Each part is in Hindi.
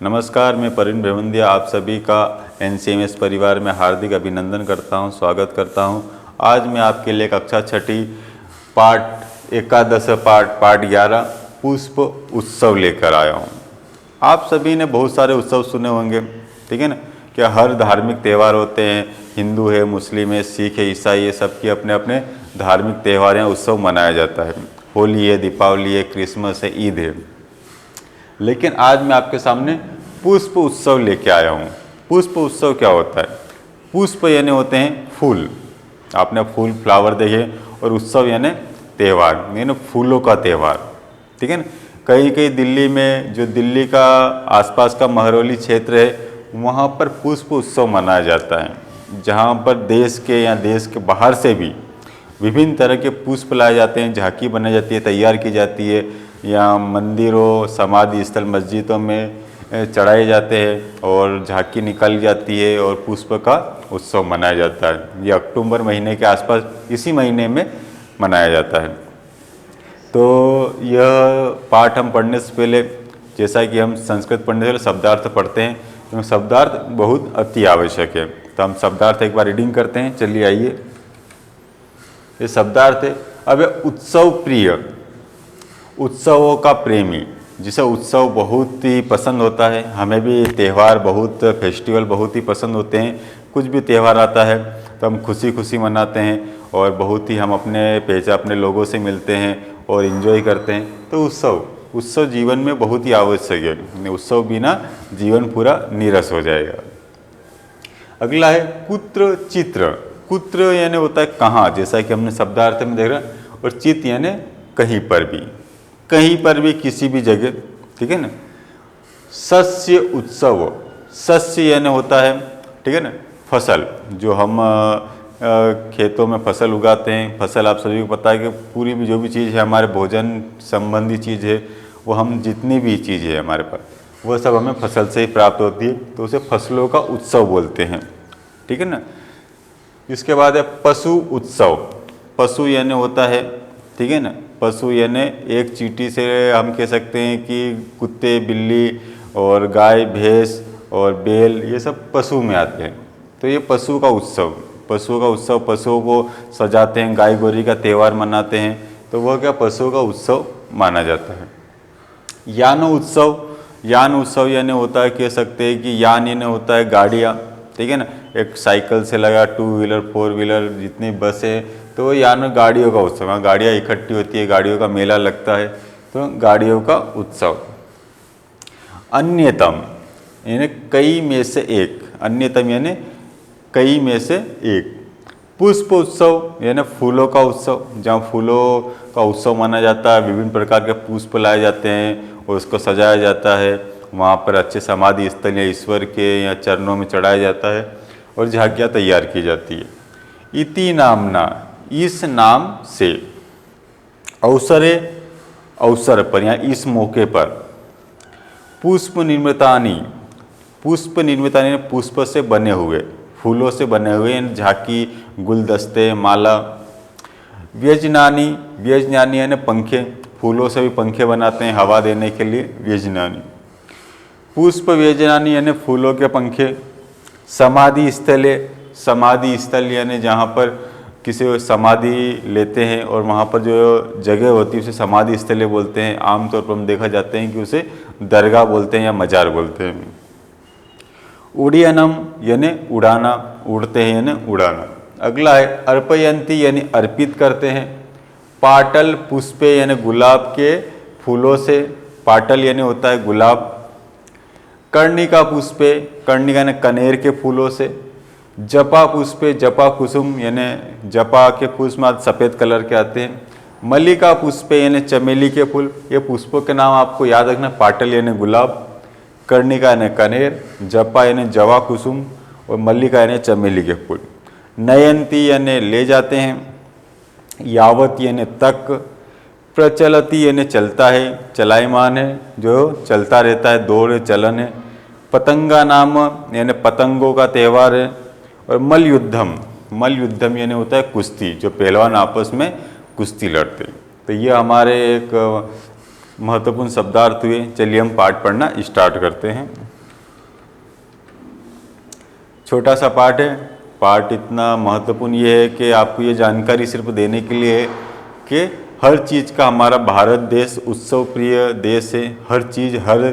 नमस्कार, मैं परवीन भेवंदिया आप सभी का एनसीएमएस परिवार में हार्दिक अभिनंदन करता हूं, स्वागत करता हूं। आज मैं आपके लिए कक्षा छठी पाठ एकादश पाठ 11 पुष्प उत्सव लेकर आया हूं। आप सभी ने बहुत सारे उत्सव सुने होंगे, ठीक है ना। क्या हर धार्मिक त्यौहार होते हैं, हिंदू है, मुस्लिम है, सिख है, ईसाई है, सबके अपने अपने धार्मिक त्यौहार या उत्सव मनाया जाता है। होली है, दीपावली है, क्रिसमस है, ईद है। लेकिन आज मैं आपके सामने पुष्प उत्सव लेके आया हूँ। पुष्प उत्सव क्या होता है? पुष्प यानी होते हैं फूल, आपने फूल फ्लावर देखे, और उत्सव यानी त्यौहार, यानी फूलों का त्यौहार, ठीक है ना। कहीं कहीं दिल्ली में, जो दिल्ली का आसपास का महरौली क्षेत्र है, वहाँ पर पुष्प उत्सव मनाया जाता है, जहाँ पर देश के या देश के बाहर से भी विभिन्न तरह के पुष्प लाए जाते हैं, झांकी बनाई जाती है, तैयार की जाती है, या मंदिरों, समाधि स्थल, मस्जिदों में चढ़ाए जाते हैं और झांकी निकाली जाती है और पुष्प का उत्सव मनाया जाता है। ये अक्टूबर महीने के आसपास, इसी महीने में मनाया जाता है। तो यह पाठ हम पढ़ने से पहले, जैसा कि हम संस्कृत पढ़ने से पहले शब्दार्थ पढ़ते हैं, तो शब्दार्थ बहुत अति आवश्यक है। तो हम शब्दार्थ एक बार रीडिंग करते हैं। चलिए आइए, ये शब्दार्थ है। अब उत्सव प्रिय, उत्सवों का प्रेमी, जिसे उत्सव बहुत ही पसंद होता है। हमें भी त्यौहार बहुत, फेस्टिवल बहुत ही पसंद होते हैं। कुछ भी त्यौहार आता है तो हम खुशी खुशी मनाते हैं और बहुत ही हम अपने लोगों से मिलते हैं और इन्जॉय करते हैं। तो उत्सव जीवन में बहुत ही आवश्यक है। उत्सव बिना जीवन पूरा नीरस हो जाएगा। अगला है कुत्र चित्र। कुत्र यानी होता है कहाँ, जैसा कि हमने शब्दार्थ में देख रहा, और चित यानी कहीं पर भी, कहीं पर भी, किसी भी जगह, ठीक है ना। सस्य उत्सव, सस्य यानी होता है, ठीक है ना, फसल। जो हम खेतों में फसल उगाते हैं, फसल आप सभी को पता है कि पूरी भी जो भी चीज़ है हमारे भोजन संबंधी चीज़ है, वो हम जितनी भी चीज़ है हमारे पास, वो सब हमें फसल से ही प्राप्त होती है। तो उसे फसलों का उत्सव बोलते हैं, ठीक है ना। इसके बाद है पशु उत्सव। पशु यानी होता है, ठीक है ना, पशु यानी एक चींटी से हम कह सकते हैं कि कुत्ते, बिल्ली और गाय, भैंस और बैल, ये सब पशु में आते हैं। तो ये पशु का उत्सव, पशुओं को सजाते हैं, गाय गौरी का त्यौहार मनाते हैं, तो वह क्या पशुओं का उत्सव माना जाता है। यान उत्सव, यान उत्सव यानी होता है, कह सकते हैं कि यान यानी होता है गाड़ियाँ, ठीक है ना। एक साइकिल से लगा 2 व्हीलर 4 व्हीलर जितनी बस है, तो यान गाड़ियों का उत्सव, वहाँ गाड़ियाँ इकट्ठी होती है, गाड़ियों का मेला लगता है, तो गाड़ियों का उत्सव। अन्यतम यानी कई में से एक, अन्यतम यानी कई में से एक। पुष्प उत्सव यानी फूलों का उत्सव, जहाँ फूलों का उत्सव माना जाता है, विभिन्न प्रकार के पुष्प लाए जाते हैं और उसको सजाया जाता है। वहाँ पर अच्छे समाधि स्थल या ईश्वर के या चरणों में चढ़ाया जाता है और झांकियाँ तैयार की जाती है। इति नामना, इस नाम से, अवसर पर या इस मौके पर, पुष्प निर्मितानि, पुष्प निर्मितानि पुष्प से बने हुए, फूलों से बने हुए झांकी, गुलदस्ते, माला। व्यजनानि, व्यजनानि यानी पंखे, फूलों से भी पंखे बनाते हैं हवा देने के लिए, व्यजनानि। पुष्प व्यजनानि यानी फूलों के पंखे। समाधि स्थले, समाधि स्थल यानी जहाँ पर किसी समाधि लेते हैं और वहाँ पर जो जगह होती है उसे समाधि स्थले बोलते हैं। आमतौर पर हम देखा जाते हैं कि उसे दरगाह बोलते हैं या मजार बोलते हैं। उड़ियनम यानी उड़ाना, उड़ते हैं यानी उड़ाना। अगला है अर्पयंती यानी अर्पित करते हैं। पाटल पुष्पे यानी गुलाब के फूलों से, पाटल यानी होता है गुलाब। कर्णिका पुष्पे, कर्णिका यानी कनेर के फूलों से। जपा पुष्पे, जपा कुसुम यानी जपा के पुष्प में सफ़ेद कलर के आते हैं। मल्लिका पुष्पे यानी चमेली के फूल। ये पुष्पों के नाम आपको याद रखना, पाटल यानी गुलाब, कर्णिका यानी कनेर, जपा यानी जवा कुसुम और मल्लिका यानी चमेली के फूल। नयंती यानी ले जाते हैं। यावत यानी तक। प्रचलती यानी चलता है, चलायमान है, जो चलता रहता है, दौड़ चलन है। पतंगा नाम यानी पतंगों का त्यौहार है। और मलयुद्धम, मलयुद्धम यानी होता है कुश्ती, जो पहलवान आपस में कुश्ती लड़ते हैं। तो ये हमारे एक महत्वपूर्ण शब्दार्थ हुए। चलिए हम पाठ पढ़ना स्टार्ट करते हैं। छोटा सा पाठ है। पाठ इतना महत्वपूर्ण ये है कि आपको ये जानकारी सिर्फ देने के लिए है कि हर चीज़ का हमारा भारत देश उत्सव प्रिय देश है। हर चीज़, हर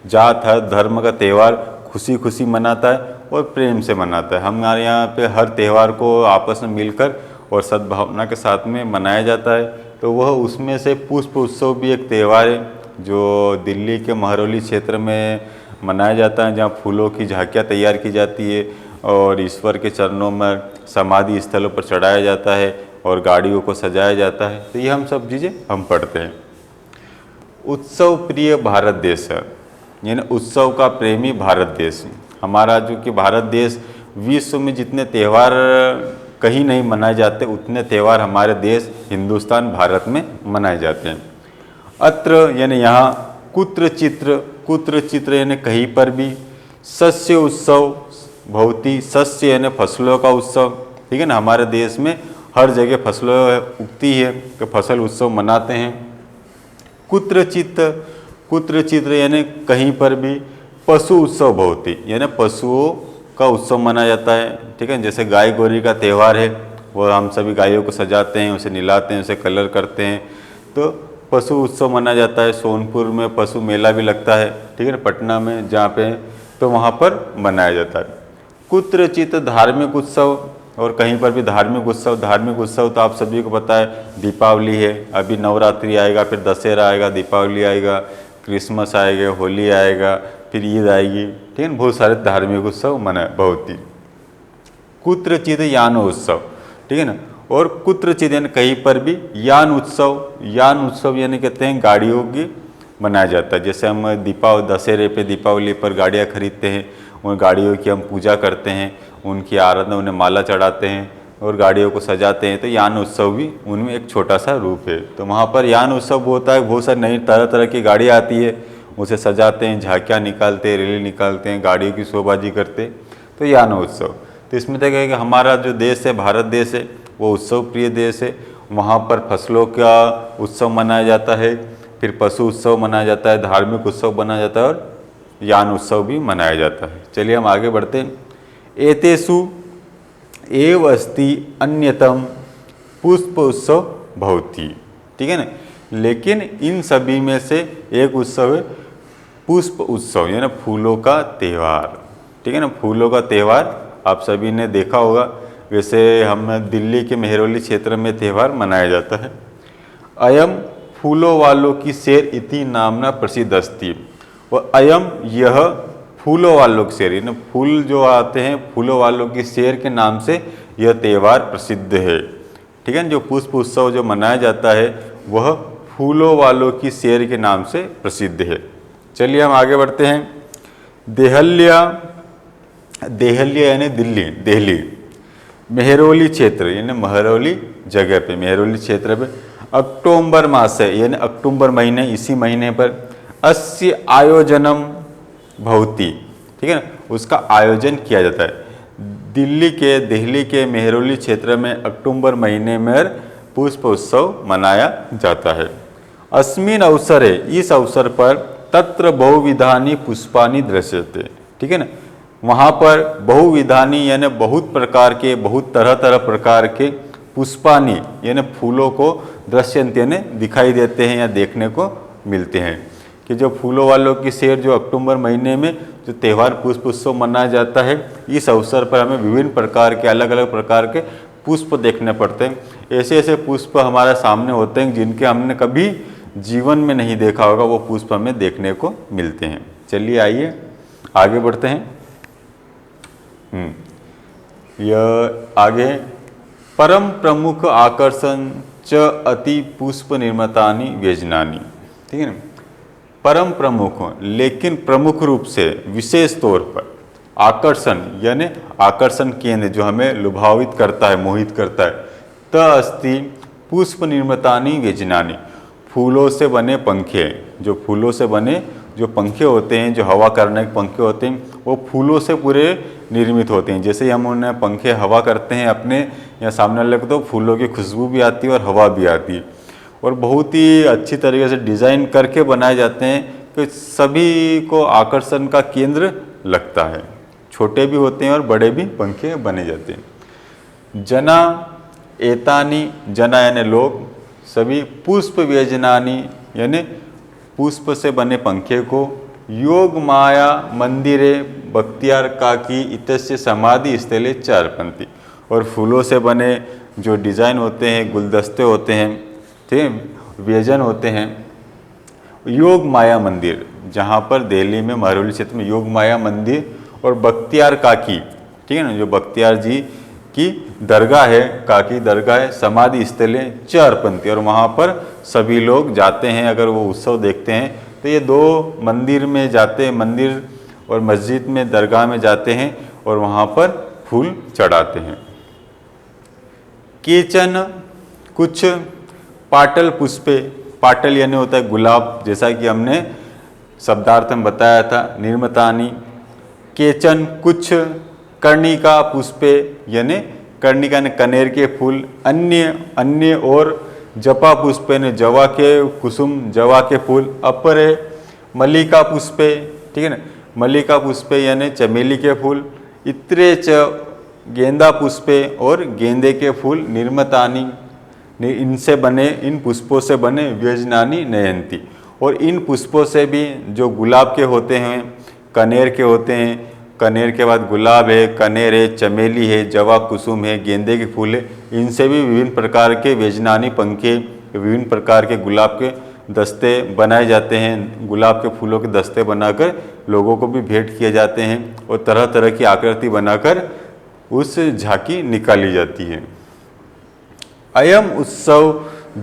जात, हर धर्म का त्यौहार खुशी खुशी मनाता है और प्रेम से मनाता है। हमारे यहाँ पे हर त्यौहार को आपस में मिलकर और सद्भावना के साथ में मनाया जाता है। तो वह उसमें से पुष्प उत्सव भी एक त्यौहार है जो दिल्ली के महरौली क्षेत्र में मनाया जाता है, जहाँ फूलों की झांकियाँ तैयार की जाती है और ईश्वर के चरणों में समाधि स्थलों पर चढ़ाया जाता है और गाड़ियों को सजाया जाता है। तो ये हम सब चीज़ें हम पढ़ते हैं। उत्सव प्रिय भारत देश है, यानी उत्सव का प्रेमी भारत देश। हमारा जो कि भारत देश विश्व में जितने त्यौहार कहीं नहीं मनाए जाते उतने त्यौहार हमारे देश हिंदुस्तान भारत में मनाए जाते हैं। अत्र यानी यहाँ, कुत्र चित्र यानी कहीं पर भी, सस्य उत्सव भवति, सस्य यानी फसलों का उत्सव, ठीक है ना। हमारे देश में हर जगह फसलों उगती है तो फसल उत्सव मनाते हैं। कुत्रचित यानी कहीं पर भी, पशु उत्सव भवति यानी पशुओं का उत्सव मनाया जाता है, ठीक है। जैसे गाय गौरी का त्यौहार है, वो हम सभी गायों को सजाते हैं, उसे नहलाते हैं, उसे कलर करते हैं, तो पशु उत्सव मनाया जाता है। सोनपुर में पशु मेला भी लगता है, ठीक है ना, पटना में जहाँ पे, तो वहाँ पर मनाया जाता है। कुत्रचित धार्मिक उत्सव, और कहीं पर भी धार्मिक उत्सव तो आप सभी को पता है, दीपावली है, अभी नवरात्रि आएगा, फिर दशहरा आएगा, दीपावली आएगा, क्रिसमस आएगा, होली आएगा, फिर ईद आएगी, ठीक है ना। बहुत सारे धार्मिक उत्सव मनाए बहुत ही। कुत्रचित यान उत्सव, ठीक है ना। और कुत्रचित यानी कहीं पर भी, यान उत्सव यानी कहते हैं गाड़ियों की मनाया जाता है। जैसे हम दशहरे पे, दीपावली पर गाड़ियाँ खरीदते हैं, उन गाड़ियों की हम पूजा करते हैं, उनकी आराधना, उन्हें माला चढ़ाते हैं और गाड़ियों को सजाते हैं, तो यान उत्सव भी उनमें एक छोटा सा रूप है। तो वहाँ पर यान उत्सव होता है, बहुत सारी नई तरह तरह की गाड़ियाँ आती है, उसे सजाते हैं, झांकियाँ निकालते हैं, रैली निकालते हैं, गाड़ियों की शोबाजी करते, तो यान उत्सव। तो इसमें देखा कि हमारा जो देश है, भारत देश है, वो उत्सव प्रिय देश है। वहाँ पर फसलों का उत्सव मनाया जाता है, फिर पशु उत्सव मनाया जाता है, धार्मिक उत्सव मनाया जाता है और यान उत्सव भी मनाया जाता है। चलिए हम आगे बढ़ते हैं। एतेषु एव अस्ति अन्यतम पुष्प उत्सव भवति, ठीक है ना। लेकिन इन सभी में से एक उत्सव है पुष्प उत्सव, यानी फूलों का त्यौहार, ठीक है ना। फूलों का त्यौहार आप सभी ने देखा होगा। वैसे हम दिल्ली के मेहरौली क्षेत्र में त्यौहार मनाया जाता है। अयम फूलों वालों की सैर इति नामना प्रसिद्ध अस्ति, और अयम यह फूलों वालों की सैर, यानी फूल जो आते हैं, फूलों वालों की सैर के नाम से यह त्यौहार प्रसिद्ध है, ठीक है। जो पुष्प उत्सव जो मनाया जाता है वह फूलों वालों की सैर के नाम से प्रसिद्ध है। चलिए हम आगे बढ़ते हैं। देहल्या यानी दिल्ली, मेहरौली क्षेत्र यानी महरौली जगह पे, मेहरौली क्षेत्र पे, अक्टूबर मास है यानी अक्टूबर महीने, इसी महीने पर अस्य आयोजनम भवति, ठीक है ना, उसका आयोजन किया जाता है। दिल्ली के मेहरौली क्षेत्र में अक्टूबर महीने में पुष्प उत्सव मनाया जाता है। अस्मिन अवसरे, इस अवसर पर, तत्र बहुविधानि पुष्पानि दृश्यते, ठीक है ना। वहाँ पर बहुविधानि यानी बहुत प्रकार के, बहुत तरह प्रकार के पुष्पानि यानी फूलों को दृश्यन्ते यानी दिखाई देते हैं या देखने को मिलते हैं। कि जो फूलों वालों की सैर जो अक्टूबर महीने में जो त्यौहार पुष्प उत्सव मनाया जाता है, इस अवसर पर हमें विभिन्न प्रकार के, अलग अलग प्रकार के पुष्प देखने पड़ते हैं। ऐसे ऐसे पुष्प हमारे सामने होते हैं जिनके हमने कभी जीवन में नहीं देखा होगा, वो पुष्प हमें देखने को मिलते हैं। चलिए आइए आगे बढ़ते हैं। यह आगे, परम प्रमुख आकर्षण च अति पुष्प निर्मतानि व्यजनानि, ठीक है ना। परम प्रमुख लेकिन प्रमुख रूप से, विशेष तौर पर, आकर्षण यानी आकर्षण केंद्र जो हमें लुभावित करता है, मोहित करता है, त अस्ति पुष्प निर्मितानि व्यजनानि, फूलों से बने पंखे, जो फूलों से बने जो पंखे होते हैं, जो हवा करने के पंखे होते हैं, वो फूलों से पूरे निर्मित होते हैं। जैसे ही हम उन्हें पंखे हवा करते हैं अपने या सामने वाले को, तो फूलों की खुशबू भी आती है और हवा भी आती है, और बहुत ही अच्छी तरीके से डिज़ाइन करके बनाए जाते हैं कि सभी को आकर्षण का केंद्र लगता है। छोटे भी होते हैं और बड़े भी पंखे बने जाते हैं। जना एतानी, जना यानी लोग, सभी पुष्प व्यजनानी यानी पुष्प से बने पंखे को, योग माया मंदिरे बख्तियार काकी इतस्य समाधि स्थले चारपंथी, और फूलों से बने जो डिज़ाइन होते हैं, गुलदस्ते होते हैं, ठीक है, व्यजन होते हैं। योग माया मंदिर, जहाँ पर दिल्ली में महरौली क्षेत्र में योग माया मंदिर और बख्तियार काकी, ठीक है ना, जो बख्तियार जी की दरगाह है, काकी दरगाह है, समाधि स्थले चारपंथी, और वहाँ पर सभी लोग जाते हैं। अगर वो उत्सव देखते हैं तो ये दो मंदिर में जाते हैं, मंदिर और मस्जिद में, दरगाह में जाते हैं और वहाँ पर फूल चढ़ाते हैं। केचन कुछ पाटल पुष्पे, पाटल यानी होता है गुलाब, जैसा कि हमने शब्दार्थ में बताया था। निर्मतानी, केचन कुछ कर्णिका पुष्पे यानी कर्णिका ने कनेर के फूल, अन्य और जपा पुष्पे ने जवा के कुसुम, जवा के फूल, अपरे मल्लिका पुष्पे, ठीक है ना, मल्लिका पुष्पे यानी चमेली के फूल, इत्रे च गेंदा पुष्पे और गेंदे के फूल, निर्मतानी इनसे बने, इन पुष्पों से बने, व्यजनानी नयंती, और इन पुष्पों से भी जो गुलाब के होते हैं, कनेर के होते हैं, कनेर के बाद गुलाब है, कनेर है, चमेली है, जवा कुसुम है, गेंदे के फूल है, इनसे भी विभिन्न प्रकार के व्यजनानी पंखे, विभिन्न प्रकार के गुलाब के दस्ते बनाए जाते हैं। गुलाब के फूलों के दस्ते बनाकर लोगों को भी भेंट किए जाते हैं और तरह तरह की आकृति बनाकर उस झांकी निकाली जाती है। अयम उत्सव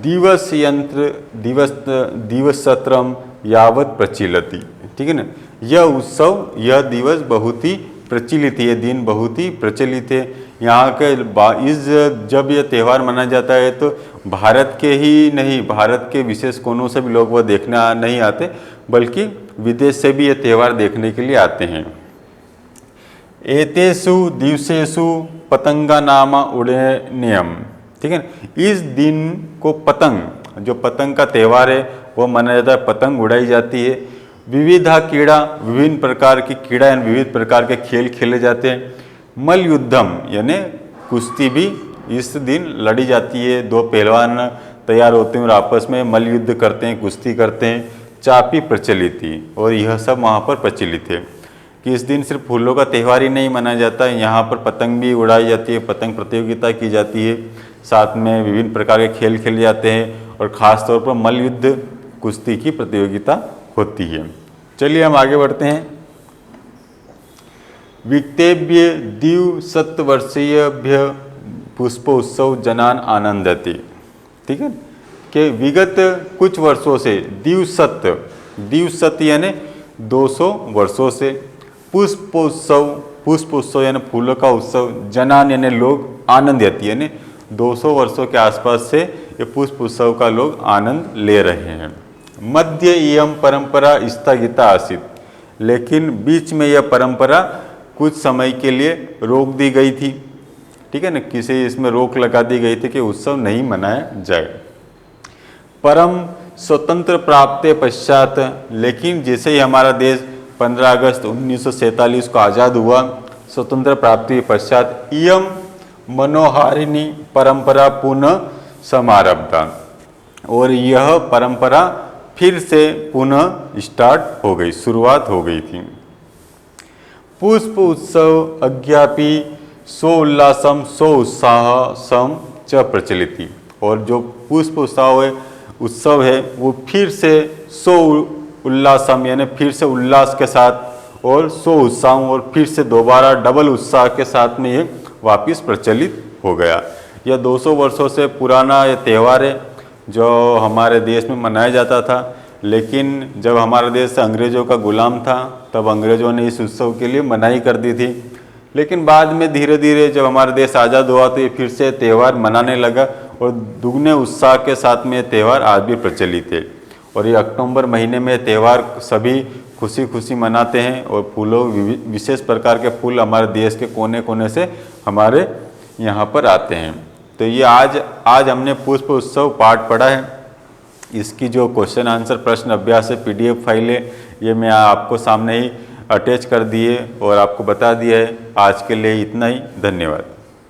दिवस यंत्र दिवसत्रम यावत प्रचलित, ठीक है ना, यह उत्सव, यह दिवस बहुत ही प्रचलित है, यह दिन बहुत ही प्रचलित है। यहाँ के जब यह त्यौहार मनाया जाता है तो भारत के ही नहीं, भारत के विशेष कोनों से भी लोग वह देखने नहीं आते, बल्कि विदेश से भी यह त्यौहार देखने के लिए आते हैं। एतेषु दिवसेषु पतंगा नामा उड़नयम, ठीक है, इस दिन को पतंग, जो पतंग का त्यौहार है वो मनाया जाता है, पतंग उड़ाई जाती है। विविधा क्रीड़ा, विभिन्न प्रकार की क्रीड़ा यानी विविध प्रकार के खेल खेले जाते हैं। मल युद्धम यानी कुश्ती भी इस दिन लड़ी जाती है, दो पहलवान तैयार होते हैं और आपस में मल युद्ध करते हैं, कुश्ती करते हैं। चापी प्रचलित थी, और यह सब वहाँ पर प्रचलित है कि इस दिन सिर्फ फूलों का त्यौहार ही नहीं मनाया जाता है, यहाँ पर पतंग भी उड़ाई जाती है, पतंग प्रतियोगिता की जाती है, साथ में विभिन्न प्रकार के खेल खेले जाते हैं और ख़ास तौर पर मल युद्ध कुश्ती की प्रतियोगिता होती है। चलिए हम आगे बढ़ते हैं। विक्तेभ्य द्विशतवर्षीयभ्य पुष्पोत्सव जनान आनंदति, ठीक है, कि विगत कुछ वर्षों से द्विशत यानी 200 वर्षों से पुष्पोत्सव यानी फूलों का उत्सव, जनान यानी लोग, आनंदति यानी 200 वर्षों के आसपास से ये पुष्प उत्सव का लोग आनंद ले रहे हैं। मध्य इयम परंपरा स्थगिता आसीत, लेकिन बीच में यह परंपरा कुछ समय के लिए रोक दी गई थी, ठीक है ना, किसी इसमें रोक लगा दी गई थी कि उत्सव नहीं मनाया जाए। परम स्वतंत्र प्राप्त पश्चात, लेकिन जैसे ही हमारा देश 15 अगस्त 1947 को आज़ाद हुआ, स्वतंत्र प्राप्ति के पश्चात इयम मनोहारिणी परंपरा पुनः समारब्धा, और यह परंपरा फिर से पुनः स्टार्ट हो गई, शुरुआत हो गई थी। पुष्प उत्सव अज्ञापी सो उल्लासम सो उत्साहसम च प्रचलित, और जो पुष्प उत्सव है वो फिर से सो उल्लासम यानी फिर से उल्लास के साथ, और सो उत्साह और फिर से दोबारा डबल उत्साह के साथ में ये वापस प्रचलित हो गया। यह 200 वर्षों से पुराना ये त्यौहार है जो हमारे देश में मनाया जाता था, लेकिन जब हमारा देश अंग्रेज़ों का गुलाम था तब अंग्रेज़ों ने इस उत्सव के लिए मनाही कर दी थी, लेकिन बाद में धीरे धीरे जब हमारा देश आज़ाद हुआ तो ये फिर से त्यौहार मनाने लगा, और दुगने उत्साह के साथ में त्यौहार आज भी प्रचलित है। और ये अक्टूबर महीने में त्यौहार सभी खुशी खुशी मनाते हैं, और फूलों, विशेष प्रकार के फूल हमारे देश के कोने कोने से हमारे यहाँ पर आते हैं। तो ये आज हमने पुष्प उत्सव पाठ पढ़ा है। इसकी जो क्वेश्चन आंसर प्रश्न अभ्यास है, PDF फाइल है, ये मैं आपको सामने ही अटैच कर दिए और आपको बता दिया है। आज के लिए इतना ही, धन्यवाद।